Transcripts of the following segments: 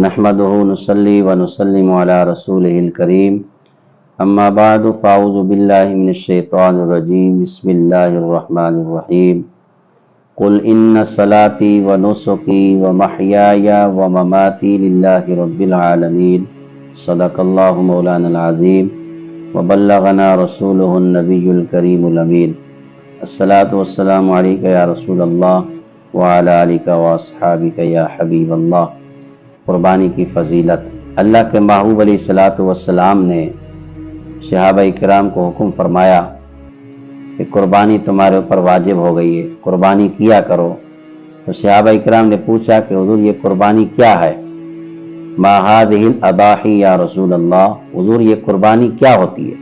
نحمده نصلي ونسلم على رسوله الكريم اما بعد فاعوذ بالله من الشیطان الرجیم بسم اللہ الرحمن الرحیم قل ان صلاتي ونسكي ومحياي ومماتي لله رب العالمين صدق الله مولانا العظیم وبلغنا رسوله النبي الكريم الامین الصلاة والسلام علیکہ یا رسول اللہ وعلی آلکہ واصحابکہ یا حبیب اللہ۔ قربانی کی فضیلت۔ اللہ کے محبوب علیہ الصلاۃ والسلام نے صحابہ کرام کو حکم فرمایا کہ قربانی تمہارے اوپر واجب ہو گئی ہے، قربانی کیا کرو۔ تو صحابہ کرام نے پوچھا کہ حضور یہ قربانی کیا ہے؟ ما هذه الاضاحی یا رسول اللہ، حضور یہ قربانی کیا ہوتی ہے؟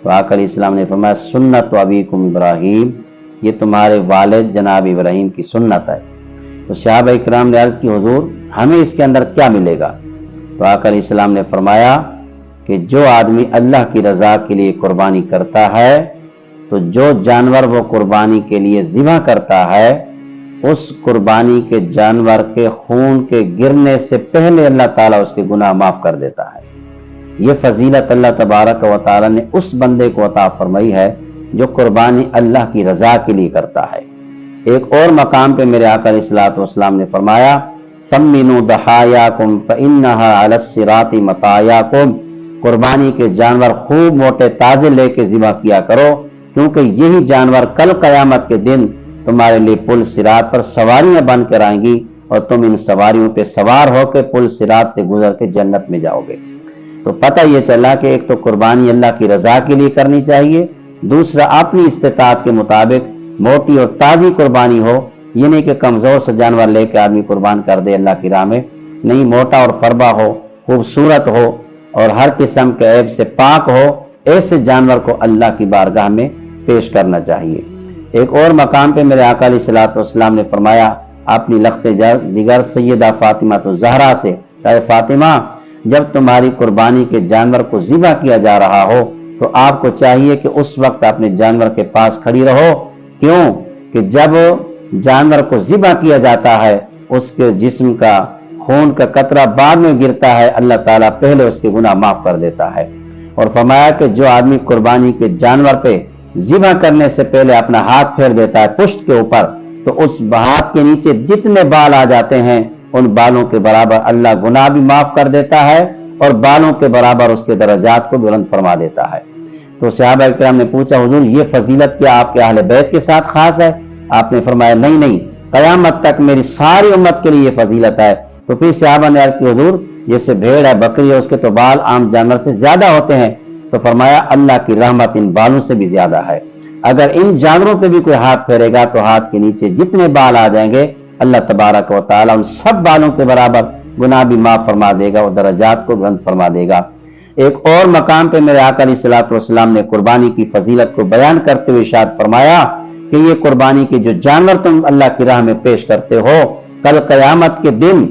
تو آقا علیہ السلام نے فرمایا سنت ابیکم ابراہیم، یہ تمہارے والد جناب ابراہیم کی سنت ہے۔ تو صحابہ کرام نے عرض کی حضور ہمیں اس کے اندر کیا ملے گا؟ تو آقا علیہ السلام نے فرمایا کہ جو آدمی اللہ کی رضا کے لیے قربانی کرتا ہے تو جو جانور وہ قربانی کے لیے ذبح کرتا ہے اس قربانی کے جانور کے خون کے گرنے سے پہلے اللہ تعالیٰ اس کے گناہ معاف کر دیتا ہے۔ یہ فضیلت اللہ تبارک و تعالیٰ نے اس بندے کو عطا فرمائی ہے جو قربانی اللہ کی رضا کے لیے کرتا ہے۔ ایک اور مقام پہ میرے آقا علیہ الصلوۃ والسلام نے فرمایا فَمِّنُوا ضَحَایَاكُمْ فَإِنَّهَا عَلَى الصِّرَاطِ مَطَایَاكُمْ، قربانی کے جانور خوب موٹے تازے لے کے ذبح کیا کرو، کیونکہ یہی جانور کل قیامت کے دن تمہارے لیے پل صراط پر سواریاں بن کر آئیں گی اور تم ان سواریوں پہ سوار ہو کے پل صراط سے گزر کے جنت میں جاؤ گے۔ تو پتہ یہ چلا کہ ایک تو قربانی اللہ کی رضا کے لیے کرنی چاہیے، دوسرا اپنی استطاعت کے مطابق موٹی اور تازی قربانی ہو، یہ نہیں کہ کمزور سے جانور لے کے آدمی قربان کر دے اللہ کی راہ میں، نہیں، موٹا اور فربا ہو، خوبصورت ہو اور ہر قسم کے عیب سے پاک ہو، ایسے جانور کو اللہ کی بارگاہ میں پیش کرنا چاہیے۔ ایک اور مقام پہ میرے آقا علیہ الصلوۃ والسلام نے فرمایا اپنی لخت دیگر سیدہ فاطمہ تو زہرا سے، اے فاطمہ جب تمہاری قربانی کے جانور کو ذبح کیا جا رہا ہو تو آپ کو چاہیے کہ اس وقت اپنے جانور کے پاس کھڑی رہو۔ کیوں کہ جب جانور کو ذبح کیا جاتا ہے اس کے جسم کا خون کا قطرہ بعد میں گرتا ہے، اللہ تعالیٰ پہلے اس کے گناہ معاف کر دیتا ہے۔ اور فرمایا کہ جو آدمی قربانی کے جانور پہ ذبح کرنے سے پہلے اپنا ہاتھ پھیر دیتا ہے پشت کے اوپر تو اس ہاتھ کے نیچے جتنے بال آ جاتے ہیں ان بالوں کے برابر اللہ گناہ بھی معاف کر دیتا ہے اور بالوں کے برابر اس کے درجات کو بلند فرما دیتا ہے۔ تو صحابہ کرام نے پوچھا حضور یہ فضیلت کیا آپ کے اہل بیت کے ساتھ خاص ہے؟ آپ نے فرمایا نہیں، قیامت تک میری ساری امت کے لیے یہ فضیلت ہے۔ تو پھر صحابہ نے عرض کی حضور جیسے بھیڑ ہے بکری ہے اس کے تو بال عام جانور سے زیادہ ہوتے ہیں، تو فرمایا اللہ کی رحمت ان بالوں سے بھی زیادہ ہے، اگر ان جانوروں پہ بھی کوئی ہاتھ پھیرے گا تو ہاتھ کے نیچے جتنے بال آ جائیں گے اللہ تبارک و تعالیٰ ان سب بالوں کے برابر گناہ بھی معاف فرما دے گا اور درجات کو بلند فرما دے گا۔ ایک اور مقام پہ میرے آقا علیہ الصلوۃ والسلام نے قربانی کی فضیلت کو بیان کرتے ہوئے ارشاد فرمایا کہ یہ قربانی کے جو جانور تم اللہ کی راہ میں پیش کرتے ہو کل قیامت کے دن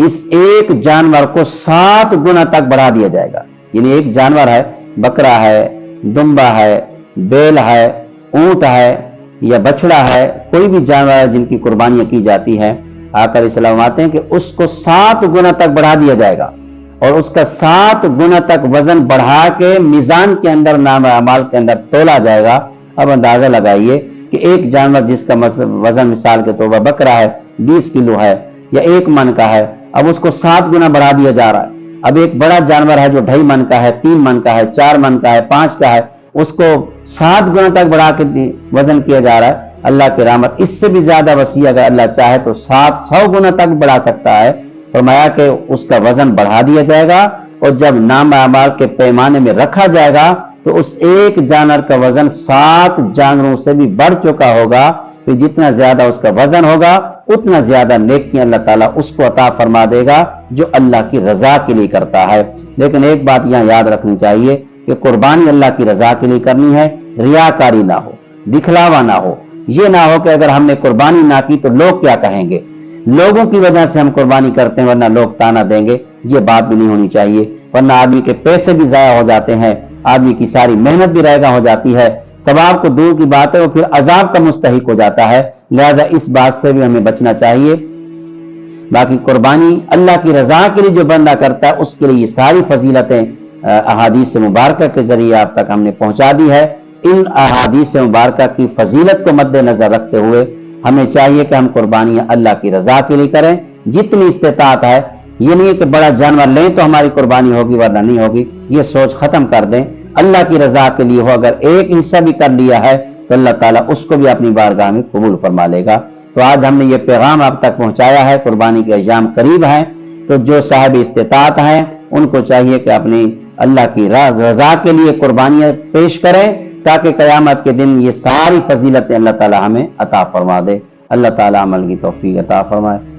اس ایک جانور کو 7 گنا تک بڑھا دیا جائے گا۔ یعنی ایک جانور ہے، بکرا ہے، دمبا ہے، بیل ہے، اونٹ ہے یا بچڑا ہے، کوئی بھی جانور ہے جن کی قربانیاں کی جاتی ہیں، آقا علیہ السلام آتے ہیں کہ اس کو 7 گنا تک بڑھا دیا جائے گا اور اس کا 7 گنا تک وزن بڑھا کے میزان کے اندر نام اعمال کے اندر تولا جائے گا۔ اب اندازہ لگائیے کہ ایک جانور جس کا وزن مثال کے طور پر بکرا ہے 20 کلو ہے یا 1 من کا ہے، اب اس کو 7 گنا بڑھا دیا جا رہا ہے۔ اب ایک بڑا جانور ہے جو 2.5 من کا ہے، 3 من کا ہے، 4 من کا ہے، 5 کا ہے، اس کو 7 گنا تک بڑھا کے وزن کیا جا رہا ہے۔ اللہ کی رحمت اس سے بھی زیادہ وسیع، اگر اللہ چاہے تو 700 گنا تک بڑھا سکتا ہے۔ فرمایا کہ اس کا وزن بڑھا دیا جائے گا اور جب نام اعمال کے پیمانے میں رکھا جائے گا تو اس ایک جانور کا وزن 7 جانوروں سے بھی بڑھ چکا ہوگا۔ پھر جتنا زیادہ اس کا وزن ہوگا اتنا زیادہ نیکیاں اللہ تعالیٰ اس کو عطا فرما دے گا جو اللہ کی رضا کے لیے کرتا ہے۔ لیکن ایک بات یہاں یاد رکھنی چاہیے کہ قربانی اللہ کی رضا کے لیے کرنی ہے، ریاکاری نہ ہو، دکھلاوا نہ ہو۔ یہ نہ ہو کہ اگر ہم نے قربانی نہ کی تو لوگ کیا کہیں گے، لوگوں کی وجہ سے ہم قربانی کرتے ہیں ورنہ لوگ تانا دیں گے، یہ بات بھی نہیں ہونی چاہیے، ورنہ آدمی کے پیسے بھی ضائع ہو جاتے ہیں، آدمی کی ساری محنت بھی رائگاں ہو جاتی ہے، ثواب کو دور کی بات ہے وہ پھر عذاب کا مستحق ہو جاتا ہے۔ لہذا اس بات سے بھی ہمیں بچنا چاہیے۔ باقی قربانی اللہ کی رضا کے لیے جو بندہ کرتا ہے اس کے لیے یہ ساری فضیلتیں احادیث مبارکہ کے ذریعے آپ تک ہم نے پہنچا دی ہے۔ ان احادیث مبارکہ کی فضیلت کو مد نظر رکھتے ہوئے ہمیں چاہیے کہ ہم قربانیاں اللہ کی رضا کے لیے کریں جتنی استطاعت ہے۔ یہ نہیں ہے کہ بڑا جانور لیں تو ہماری قربانی ہوگی ورنہ نہیں ہوگی، یہ سوچ ختم کر دیں۔ اللہ کی رضا کے لیے ہو، اگر ایک حصہ بھی کر لیا ہے تو اللہ تعالیٰ اس کو بھی اپنی بارگاہ میں قبول فرما لے گا۔ تو آج ہم نے یہ پیغام آپ تک پہنچایا ہے، قربانی کے ایام قریب ہیں، تو جو صاحب استطاعت ہیں ان کو چاہیے کہ اپنی اللہ کی رضا کے لیے قربانیاں پیش کریں تاکہ قیامت کے دن یہ ساری فضیلتیں اللہ تعالیٰ ہمیں عطا فرما دے۔ اللہ تعالیٰ عمل کی توفیق عطا فرمائے۔